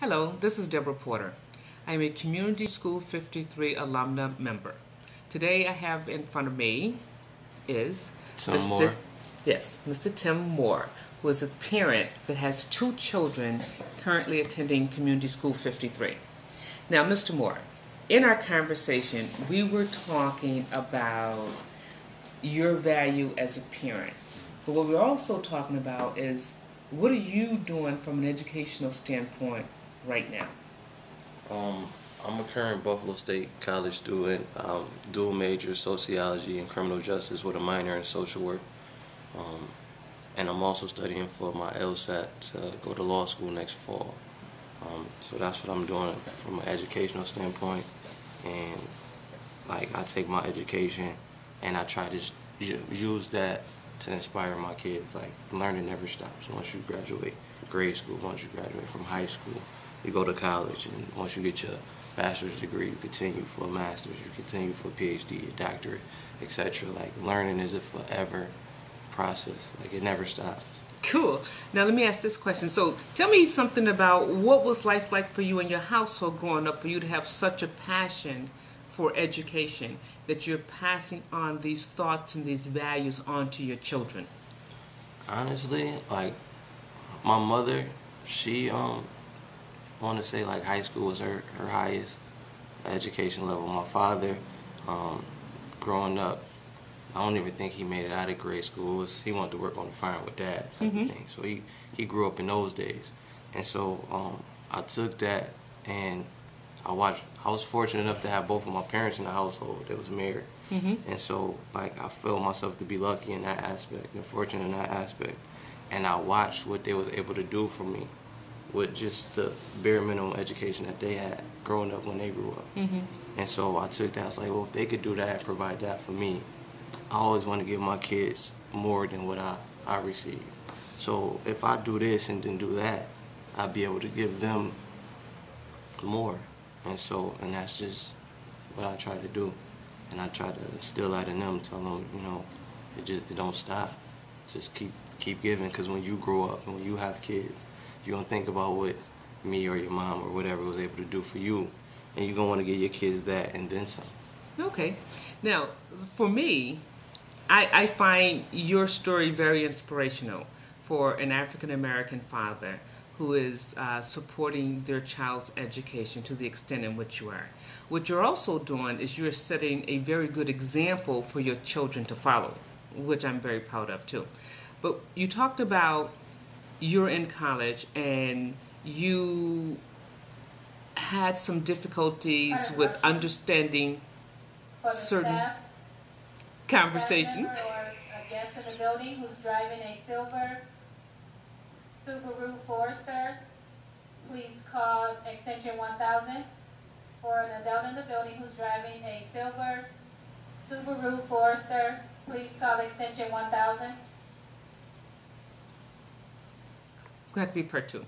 Hello, this is Deborah Porter. I am a Community School 53 alumna member. Today I have in front of me is Tim Moore. Mr. Tim Moore, who is a parent that has two children currently attending Community School 53. Now, Mr. Moore, in our conversation, we were talking about your value as a parent. But what we're also talking about is, what are you doing from an educational standpoint right now? I'm a current Buffalo State College student, dual major sociology and criminal justice with a minor in social work. And I'm also studying for my LSAT to go to law school next fall. So that's what I'm doing from an educational standpoint. And I take my education and I try to use that to inspire my kids. Learning never stops. Once you graduate grade school, once you graduate from high school, you go to college, and once you get your bachelor's degree, you continue for a master's, you continue for a PhD, a doctorate, etc. Learning is a forever process. It never stops. Cool. Now let me ask this question. So tell me something about what was life like for you in your household growing up, for you to have such a passion for education, that you're passing on these thoughts and these values on to your children. Honestly, my mother, she want to say high school was her highest education level. My father, growing up, I don't even think he made it out of grade school. He wanted to work on the farm with dad type of thing. So he grew up in those days. And so I took that and I was fortunate enough to have both of my parents in the household that was married. And so I feel myself to be lucky in that aspect and fortunate in that aspect. And I watched what they was able to do for me with just the bare minimum education that they had growing up when they grew up. And so I took that, I was like, well, if they could do that and provide that for me, I always want to give my kids more than what I receive. So if I do this and then do that, I'll be able to give them more. And that's just what I try to do. And I try to instill that in them, tell them, it don't stop. Just keep giving, because when you grow up and when you have kids, you're going to think about what me or your mom or whatever was able to do for you, and you're going to want to give your kids that and then some. Okay. Now, for me, I find your story very inspirational for an African-American father who is supporting their child's education to the extent in which you are. What you're also doing is you're setting a very good example for your children to follow, which I'm very proud of too. But you talked about you're in college and you had some difficulties with understanding certain conversations. Or a guest in the building who's driving a silver Subaru Forester, please call extension 1000. For an adult in the building who's driving a silver Subaru Forester, please call extension 1000. It's going to have to be part two.